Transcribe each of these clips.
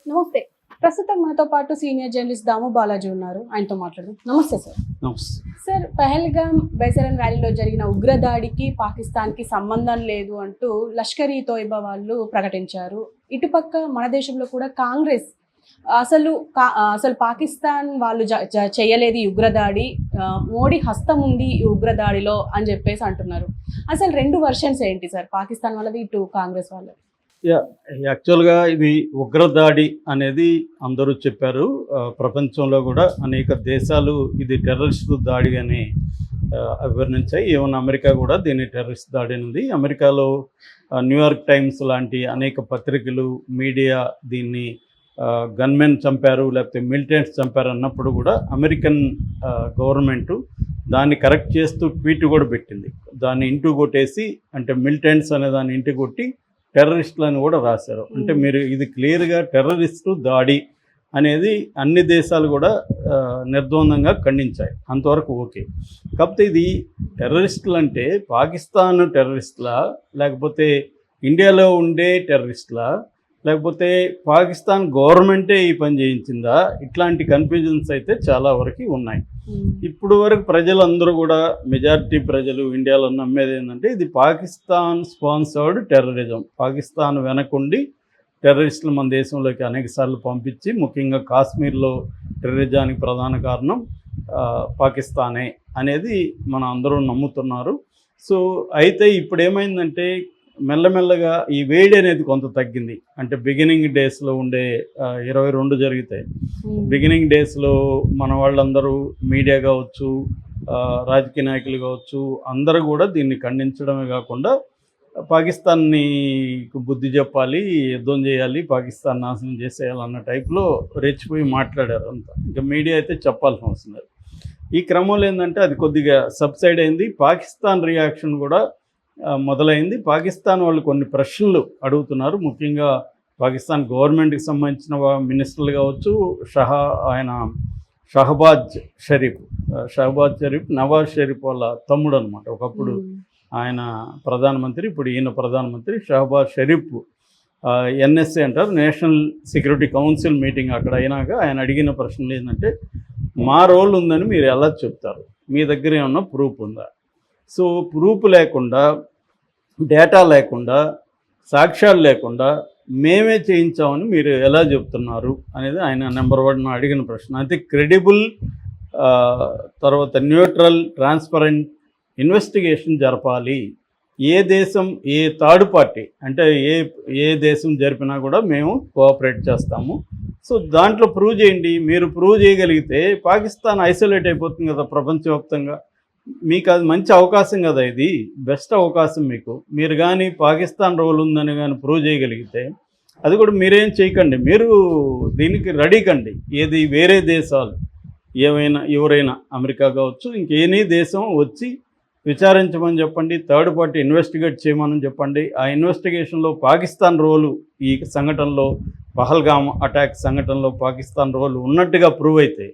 నమస్తే. ప్రస్తుతం మనతో పాటు సీనియర్ జర్నలిస్ట్ దాము బాలాజీ ఉన్నారు. ఆయనతో మాట్లాడదాం. నమస్తే సార్. నమస్తే. సార్, పహల్గామ్ బైసరన్ వ్యాలీలో జరిగిన ఉగ్రదాడికి పాకిస్తాన్కి సంబంధం లేదు అంటూ లష్కర్ ఈ తోయిబా వాళ్ళు ప్రకటించారు. ఇటుపక్క మన దేశంలో కూడా కాంగ్రెస్ అసలు పాకిస్తాన్ వాళ్ళు చేయలేదు ఈ ఉగ్రదాడి, మోడీ హస్తం ఉంది ఈ ఉగ్రదాడిలో అని చెప్పేసి అంటున్నారు. అసలు రెండు వర్షన్స్ ఏంటి సార్, పాకిస్తాన్ వాళ్ళది ఇటు కాంగ్రెస్ వాళ్ళది? యాక్చువల్గా ఇది ఉగ్రదాడి అనేది అందరూ చెప్పారు. ప్రపంచంలో కూడా అనేక దేశాలు ఇది టెర్రరిస్ట్ దాడి అని అభివర్ణించాయి. ఈవెన్ అమెరికా కూడా దీన్ని టెర్రరిస్ట్ దాడి అనేది. అమెరికాలో న్యూయార్క్ టైమ్స్ లాంటి అనేక పత్రికలు, మీడియా దీన్ని గన్మెన్ చంపారు లేకపోతే మిలిటెంట్స్ చంపారు అన్నప్పుడు కూడా అమెరికన్ గవర్నమెంటు దాన్ని కరెక్ట్ చేస్తూ ట్వీట్ కూడా పెట్టింది. దాన్ని ఇంటూ కొట్టేసి, అంటే మిలిటెంట్స్ అనే దాన్ని ఇంటి కొట్టి టెర్రరిస్టులని కూడా రాశారు. అంటే మీరు ఇది క్లియర్గా టెర్రరిస్టు దాడి అనేది అన్ని దేశాలు కూడా నిర్ద్వందంగా ఖండించాయి. అంతవరకు ఓకే. కాకపోతే ఇది టెర్రరిస్టులు అంటే పాకిస్తాన్ టెర్రరిస్టులా, లేకపోతే ఇండియాలో ఉండే టెర్రరిస్టులా, లేకపోతే పాకిస్తాన్ గవర్నమెంటే ఈ పని చేయించిందా, ఇట్లాంటి కన్ఫ్యూజన్స్ అయితే చాలా వరకు ఉన్నాయి. ఇప్పుడు వరకు ప్రజలందరూ కూడా, మెజారిటీ ప్రజలు ఇండియాలో నమ్మేది ఏంటంటే ఇది పాకిస్తాన్ స్పాన్సర్డ్ టెర్రరిజం. పాకిస్తాన్ వెనకుండి టెర్రరిస్టులు మన దేశంలోకి అనేకసార్లు పంపించి, ముఖ్యంగా కాశ్మీర్లో టెర్రరిజానికి ప్రధాన కారణం పాకిస్తానే అనేది మన అందరూ నమ్ముతున్నారు. సో అయితే ఇప్పుడు ఏమైందంటే మెల్లమెల్లగా ఈ వేడి అనేది కొంత తగ్గింది. అంటే బిగినింగ్ డేస్లో ఉండే 22 జరుగుతాయి. బిగినింగ్ డేస్లో మన వాళ్ళందరూ, మీడియా కావచ్చు, రాజకీయ నాయకులు కావచ్చు, అందరూ కూడా దీన్ని ఖండించడమే కాకుండా పాకిస్తాన్ని బుద్ధి చెప్పాలి, యుద్ధం చేయాలి, పాకిస్తాన్ నాశనం చేసేయాలన్న టైప్లో రెచ్చిపోయి మాట్లాడారు అంతా. ఇంకా మీడియా అయితే చెప్పాల్సిన అవసరం లేదు. ఈ క్రమంలో ఏంటంటే అది కొద్దిగా సబ్సైడ్ అయింది. పాకిస్తాన్ రియాక్షన్ కూడా మొదలైంది. పాకిస్తాన్ వాళ్ళు కొన్ని ప్రశ్నలు అడుగుతున్నారు. ముఖ్యంగా పాకిస్తాన్ గవర్నమెంట్కి సంబంధించిన మినిస్టర్లు కావచ్చు, షహబాజ్ షరీఫ్ నవాజ్ షరీఫ్ వాళ్ళ తమ్ముడు అనమాట. ఒకప్పుడు ఆయన ప్రధానమంత్రి, ఇప్పుడు ఈయన ప్రధానమంత్రి. షహబాజ్ షరీఫ్ ఎన్ఎస్ఏ అంటారు, నేషనల్ సెక్యూరిటీ కౌన్సిల్ మీటింగ్ అక్కడ అయినాక ఆయన అడిగిన ప్రశ్నలు ఏంటంటే, మా రోల్ ఉందని మీరు ఎలా చెప్తారు, మీ దగ్గర ఏమన్నా ప్రూఫ్ ఉందా? సో ప్రూఫ్ లేకుండా, డేటా లేకుండా, సాక్ష్యాలు లేకుండా మేమే చేయించామని మీరు ఎలా చెప్తున్నారు అనేది ఆయన నెంబర్ 1 అడిగిన ప్రశ్న. అయితే క్రెడిబుల్, తర్వాత న్యూట్రల్, ట్రాన్స్పరెంట్ ఇన్వెస్టిగేషన్ జరపాలి. ఏ దేశం, ఏ థర్డ్ పార్టీ అంటే ఏ దేశం జరిపినా కూడా మేము కోఆపరేట్ చేస్తాము. సో దాంట్లో ప్రూవ్ చేయండి. మీరు ప్రూవ్ చేయగలిగితే పాకిస్తాన్ ఐసోలేట్ అయిపోతుంది కదా ప్రపంచవ్యాప్తంగా. మీకు అది మంచి అవకాశం కదా, ఇది బెస్ట్ అవకాశం మీకు. మీరు కానీ పాకిస్తాన్ రోల్ ఉందని కానీ ప్రూవ్ చేయగలిగితే, అది కూడా మీరేం చేయకండి, మీరు దీనికి రెడీ కండి. ఏది వేరే దేశాలు ఎవరైనా అమెరికా కావచ్చు, ఇంకేనీ దేశం వచ్చి విచారించమని చెప్పండి, థర్డ్ పార్టీ ఇన్వెస్టిగేట్ చేయమని చెప్పండి. ఆ ఇన్వెస్టిగేషన్లో పాకిస్తాన్ రోలు, ఈ సంఘటనలో పహల్గామ్ అటాక్ సంఘటనలో పాకిస్తాన్ రోలు ఉన్నట్టుగా ప్రూవ్ అయితే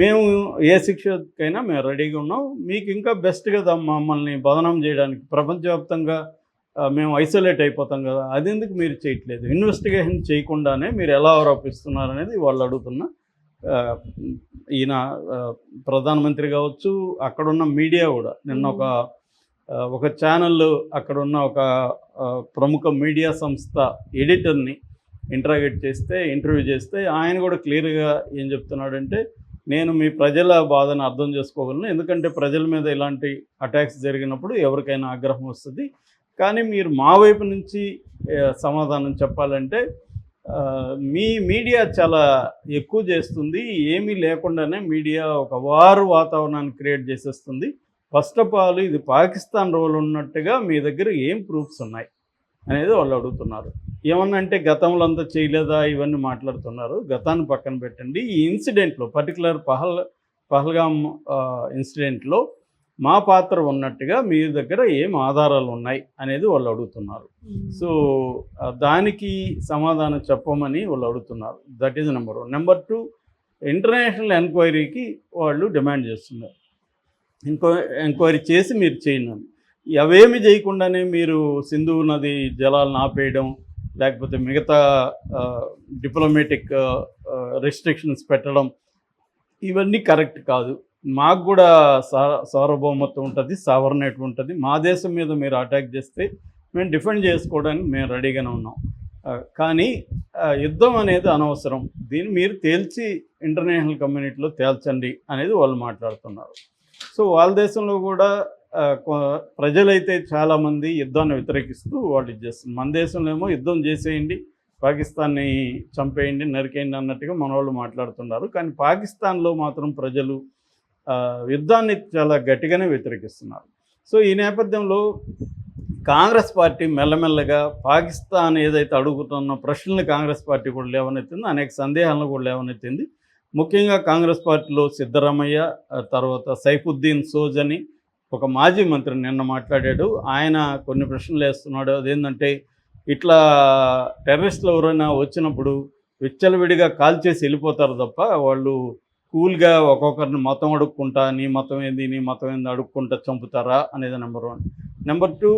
మేము ఏ శిక్షకైనా మేము రెడీగా ఉన్నాం. మీకు ఇంకా బెస్ట్ కదా మమ్మల్ని బదనాం చేయడానికి. ప్రపంచవ్యాప్తంగా మేము ఐసోలేట్ అయిపోతాం కదా, అది ఎందుకు మీరు చేయట్లేదు? ఇన్వెస్టిగేషన్ చేయకుండానే మీరు ఎలా ఆరోపిస్తున్నారు అనేది వాళ్ళు అడుగుతున్న. ఈయన ప్రధానమంత్రి కావచ్చు, అక్కడున్న మీడియా కూడా నిన్న ఒక ఛానల్, అక్కడున్న ఒక ప్రముఖ మీడియా సంస్థ ఎడిటర్ని ఇంటర్వ్యూ చేస్తే ఆయన కూడా క్లియర్గా ఏం చెప్తున్నాడంటే, నేను మీ ప్రజల బాధను అర్థం చేసుకోగలను, ఎందుకంటే ప్రజల మీద ఇలాంటి అటాక్స్ జరిగినప్పుడు ఎవరికైనా ఆగ్రహం వస్తుంది, కానీ మీరు మా వైపు నుంచి సమాధానం చెప్పాలంటే మీ మీడియా చాలా ఎక్కువ చేస్తుంది, ఏమీ లేకుండానే మీడియా ఒక వాతావరణాన్ని క్రియేట్ చేసేస్తుంది. ఫస్ట్ ఆఫ్ ఆల్ ఇది పాకిస్తాన్ రోల్ ఉన్నట్టుగా మీ దగ్గర ఏం ప్రూఫ్స్ ఉన్నాయి అనేది వాళ్ళు అడుగుతున్నారు. ఏమన్నా అంటే గతంలో అంతా చేయలేదా ఇవన్నీ మాట్లాడుతున్నారు. గతాన్ని పక్కన పెట్టండి. ఈ ఇన్సిడెంట్లో పర్టికులర్ పహల్గామ్ ఇన్సిడెంట్లో మా పాత్ర ఉన్నట్టుగా మీ దగ్గర ఏం ఆధారాలు ఉన్నాయి అనేది వాళ్ళు అడుగుతున్నారు. సో దానికి సమాధానం చెప్పమని వాళ్ళు అడుగుతున్నారు. That is number 1. Number 2, international ఎంక్వైరీకి వాళ్ళు డిమాండ్ చేస్తున్నారు. ఎంక్వైరీ చేసి మీరు చేయండి. అవేమి చేయకుండానే మీరు సింధు నది జలాలను ఆపేయడం, లేకపోతే మిగతా డిప్లొమాటిక్ రెస్ట్రిక్షన్స్ పెట్టడం, ఇవన్నీ కరెక్ట్ కాదు. మాకు కూడా సార్వభౌమత్వం ఉంటుంది, సావర్నేట్ ఉంటుంది. మా దేశం మీద మీరు అటాక్ చేస్తే మేము డిఫెండ్ చేసుకోవడానికి మేము రెడీగానే ఉన్నాం. కానీ యుద్ధం అనేది అనవసరం, దీన్ని మీరు తేల్చి ఇంటర్నేషనల్ కమ్యూనిటీలో తేల్చండి అనేది వాళ్ళు మాట్లాడుతున్నారు. సో వాళ్ళ దేశంలో కూడా ప్రజలైతే చాలామంది యుద్ధాన్ని వ్యతిరేకిస్తూ వాళ్ళు ఇది చేస్తున్నారు. మన దేశంలో ఏమో యుద్ధం చేసేయండి, పాకిస్తాన్ని చంపేయండి, నరికేయండి అన్నట్టుగా మన వాళ్ళు మాట్లాడుతున్నారు. కానీ పాకిస్తాన్లో మాత్రం ప్రజలు యుద్ధాన్ని చాలా గట్టిగానే వ్యతిరేకిస్తున్నారు. సో ఈ నేపథ్యంలో కాంగ్రెస్ పార్టీ మెల్లమెల్లగా పాకిస్తాన్ ఏదైతే అడుగుతున్న ప్రశ్నలు కాంగ్రెస్ పార్టీ కూడా లేవనెత్తింది, అనేక సందేహాలను కూడా లేవనెత్తింది. ముఖ్యంగా కాంగ్రెస్ పార్టీలో సిద్ధరామయ్య, తర్వాత సైఫుద్దీన్ సోజని ఒక మాజీ మంత్రి నిన్న మాట్లాడాడు. ఆయన కొన్ని ప్రశ్నలు వేస్తున్నాడు. అదేంటంటే ఇట్లా టెర్రరిస్టులు ఎవరైనా వచ్చినప్పుడు విచ్చలవిడిగా కాల్చేసి వెళ్ళిపోతారు తప్ప వాళ్ళు కూల్గా ఒక్కొక్కరిని మతం అడుక్కుంటా, నీ మతం ఏంది అడుక్కుంటా చంపుతారా అనేది నెంబర్ 1. నెంబర్ 2,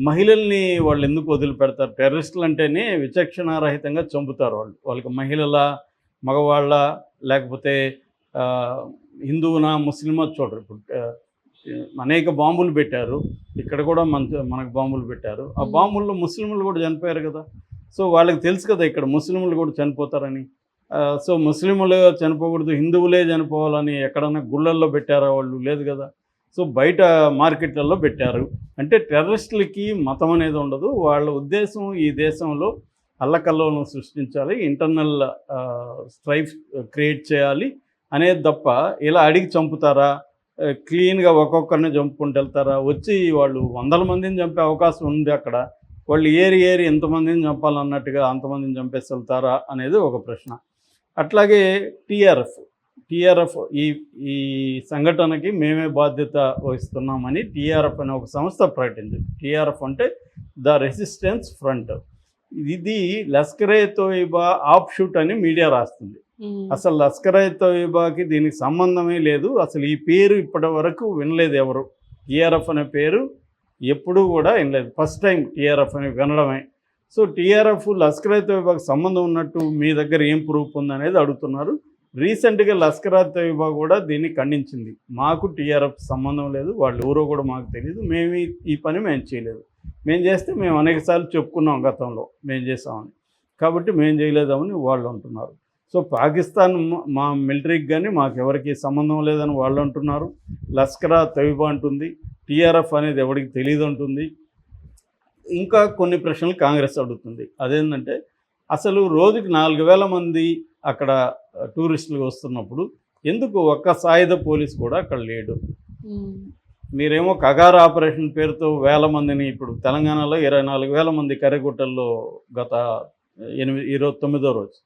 మహిళల్ని వాళ్ళు ఎందుకు వదిలిపెడతారు? టెర్రరిస్టులు అంటేనే విచక్షణారహితంగా చంపుతారు. వాళ్ళకి మహిళల, మగవాళ్ళ, లేకపోతే హిందువునా ముస్లిమా చూడరు. ఇప్పుడు అనేక బాంబులు పెట్టారు, ఇక్కడ కూడా మనకు బాంబులు పెట్టారు. ఆ బాంబుల్లో ముస్లింలు కూడా చనిపోయారు కదా. సో వాళ్ళకి తెలుసు కదా ఇక్కడ ముస్లింలు కూడా చనిపోతారని. సో ముస్లింలు చనిపోకూడదు, హిందువులే చనిపోవాలని ఎక్కడన్నా గుళ్ళల్లో పెట్టారా? వాళ్ళు లేదు కదా. సో బయట మార్కెట్లలో పెట్టారు. అంటే టెర్రరిస్టులకి మతం అనేది ఉండదు. వాళ్ళ ఉద్దేశం ఈ దేశంలో అల్లకల్లోలను సృష్టించాలి, ఇంటర్నల్ స్ట్రైఫ్ క్రియేట్ చేయాలి అనేది తప్ప ఇలా అడిగి చంపుతారా, క్లీన్గా ఒక్కొక్కరిని చంపుకుంటూ వెళ్తారా? వచ్చి వాళ్ళు 100 మందిని చంపే అవకాశం ఉంది అక్కడ. వాళ్ళు ఏరి ఎంతమందిని చంపాలన్నట్టుగా అంతమందిని చంపేసి వెళ్తారా అనేది ఒక ప్రశ్న. అట్లాగే టీఆర్ఎఫ్ ఈ సంఘటనకి మేమే బాధ్యత వహిస్తున్నామని టీఆర్ఎఫ్ అనే ఒక సంస్థ ప్రకటించింది. టీఆర్ఎఫ్ అంటే ద రెసిస్టెన్స్ ఫ్రంట్. ఇది లష్కరే తోయిబా ఆఫ్ షూట్ అని మీడియా రాస్తుంది. అసలు లష్కరే తోయిబాకి దీనికి సంబంధమే లేదు. అసలు ఈ పేరు ఇప్పటి వరకు వినలేదు ఎవరు. టీఆర్ఎఫ్ అనే పేరు ఎప్పుడూ కూడా వినలేదు, ఫస్ట్ టైం టీఆర్ఎఫ్ అని వినడమే. సో టీఆర్ఎఫ్ లష్కరే తోయిబాకి సంబంధం ఉన్నట్టు మీ దగ్గర ఏం ప్రూఫ్ ఉందనేది అడుగుతున్నారు. రీసెంట్గా లష్కరే తోయిబా కూడా దీన్ని ఖండించింది. మాకు టీఆర్ఎఫ్ సంబంధం లేదు, వాళ్ళు ఎవరో కూడా మాకు తెలియదు, మేము ఈ పని మేము చేయలేదు. మేము చేస్తే మేము అనేకసార్లు చెప్పుకున్నాం గతంలో మేము చేసామని, కాబట్టి మేము చేయలేదామని వాళ్ళు అంటున్నారు. సో పాకిస్తాన్ మా మిలిటరీకి కానీ మాకెవరికి సంబంధం లేదని వాళ్ళు అంటున్నారు. లష్కరే తోయిబా అంటుంది, టీఆర్ఎఫ్ అనేది ఎవరికి తెలియదు అంటుంది. ఇంకా కొన్ని ప్రశ్నలు కాంగ్రెస్ అడుగుతుంది. అదేంటంటే అసలు రోజుకి 4,000 మంది అక్కడ టూరిస్టులు వస్తున్నప్పుడు ఎందుకు ఒక్క సాయుధ పోలీస్ కూడా అక్కడ లేడు? మీరేమో కగార్ ఆపరేషన్ పేరుతో 1,000 మందిని, ఇప్పుడు తెలంగాణలో 24,000 మంది కర్రెగుట్టల్లో గత 9వ రోజు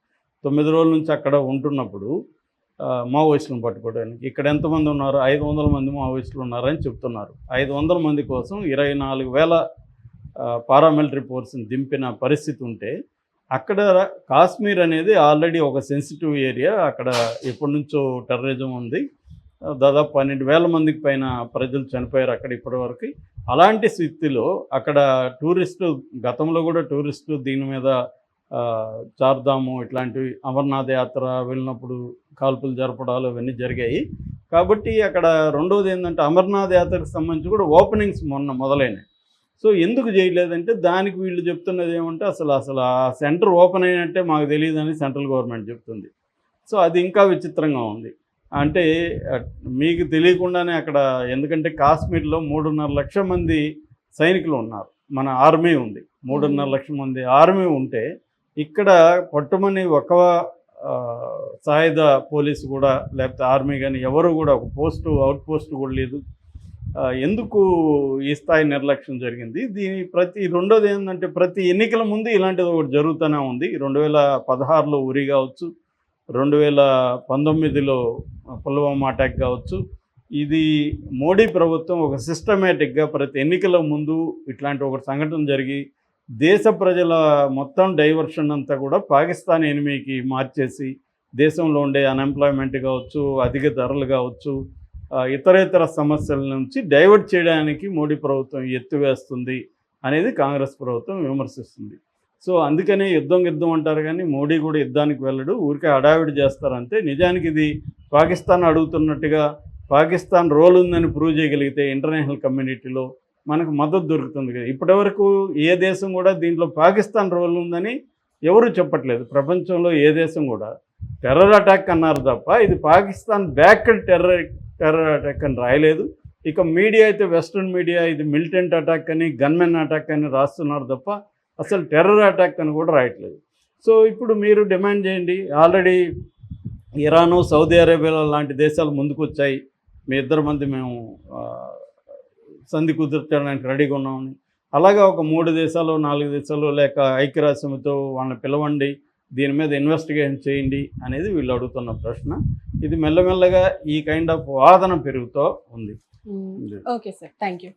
9 రోజుల నుంచి అక్కడ ఉంటున్నప్పుడు మావోయిస్టులను పట్టుకోవడానికి ఇక్కడ ఎంతమంది ఉన్నారు? 500 మంది మావోయిస్టులు ఉన్నారని చెప్తున్నారు. 500 మంది కోసం 24,000 పారామిలిటరీ ఫోర్స్ని దింపిన పరిస్థితి ఉంటే, అక్కడ కాశ్మీర్ అనేది ఆల్రెడీ ఒక సెన్సిటివ్ ఏరియా. అక్కడ ఎప్పటి నుంచో టెర్రరిజం ఉంది. దాదాపు 12,000 మందికి పైన ప్రజలు చనిపోయారు అక్కడ ఇప్పటివరకు. అలాంటి స్థితిలో అక్కడ గతంలో కూడా టూరిస్టు దీని మీద చార్ధాము ఇట్లాంటివి, అమర్నాథ్ యాత్ర వెళ్ళినప్పుడు కాల్పులు జరపడాలు ఇవన్నీ జరిగాయి. కాబట్టి అక్కడ రెండోది ఏంటంటే అమర్నాథ్ యాత్రకు సంబంధించి కూడా ఓపెనింగ్స్ మొదలైనాయి. సో ఎందుకు చేయలేదంటే దానికి వీళ్ళు చెప్తున్నది ఏమంటే అసలు ఆ సెంటర్ ఓపెన్ అయినట్టే మాకు తెలియదని సెంట్రల్ గవర్నమెంట్ చెప్తుంది. సో అది ఇంకా విచిత్రంగా ఉంది. అంటే మీకు తెలియకుండానే అక్కడ, ఎందుకంటే కాశ్మీర్లో 3.5 లక్షల మంది సైనికులు ఉన్నారు, మన ఆర్మీ ఉంది. 3.5 లక్షల మంది ఆర్మీ ఉంటే ఇక్కడ పట్టుమని ఒక సాయుధ పోలీసు కూడా, లేకపోతే ఆర్మీ కానీ ఎవరు కూడా ఒక అవుట్ పోస్ట్ కూడా లేదు. ఎందుకు ఈ స్థాయి నిర్లక్ష్యం జరిగింది? రెండోది ఏంటంటే ప్రతి ఎన్నికల ముందు ఇలాంటిది ఒకటి జరుగుతూనే ఉంది. 2016లో ఉరి కావచ్చు, 2019లో పుల్వామా అటాక్ కావచ్చు. ఇది మోడీ ప్రభుత్వం ఒక సిస్టమేటిక్గా ప్రతి ఎన్నికల ముందు ఇట్లాంటి ఒక సంఘటన జరిగి దేశ ప్రజల మొత్తం డైవర్షన్ అంతా కూడా పాకిస్తాన్ ఎనిమికి మార్చేసి దేశంలో ఉండే అన్ఎంప్లాయ్మెంట్ కావచ్చు, అధిక ధరలు కావచ్చు, ఇతర సమస్యల నుంచి డైవర్ట్ చేయడానికి మోడీ ప్రభుత్వం ఎత్తువేస్తుంది అనేది కాంగ్రెస్ ప్రభుత్వం విమర్శిస్తుంది. సో అందుకనే యుద్ధం అంటారు కానీ మోడీ కూడా యుద్ధానికి వెళ్ళడు, ఊరికే హడావిడి చేస్తారంతే. నిజానికి ఇది పాకిస్తాన్ అడుగుతున్నట్టుగా పాకిస్తాన్ రోల్ ఉందని ప్రూవ్ చేయగలిగితే ఇంటర్నేషనల్ కమ్యూనిటీలో మనకు మద్దతు దొరుకుతుంది కదా. ఇప్పటివరకు ఏ దేశం కూడా దీంట్లో పాకిస్తాన్ రోల్ ఉందని ఎవరు చెప్పట్లేదు. ప్రపంచంలో ఏ దేశం కూడా టెర్రర్ అటాక్ అన్నారు తప్ప ఇది పాకిస్తాన్ బ్యాక్డ్ టెర్రర్ అటాక్ అని రాయలేదు. ఇక మీడియా అయితే వెస్ట్రన్ మీడియా ఇది మిలిటెంట్ అటాక్ అని గన్మెన్ అటాక్ అని రాస్తున్నారు తప్ప అసలు టెర్రర్ అటాక్ అని కూడా రాయట్లేదు. సో ఇప్పుడు మీరు డిమాండ్ చేయండి. ఆల్రెడీ ఇరాను, సౌదీ అరేబియా లాంటి దేశాలు ముందుకు వచ్చాయి, మీ ఇద్దరు మంది మేము సంధి కుదుర్చడానికి రెడీగా ఉన్నామని. అలాగా ఒక 3 దేశాలు 4 దేశాలు లేక ఐక్యరాజ్యసమితితో వాళ్ళని పిలవండి, దీని మీద ఇన్వెస్టిగేషన్ చేయండి అనేది వీళ్ళు అడుగుతున్న ప్రశ్న. ఇది మెల్లమెల్లగా ఈ కైండ్ ఆఫ్ వాదన పెరుగుతూ ఉంది. Okay sir, thank you.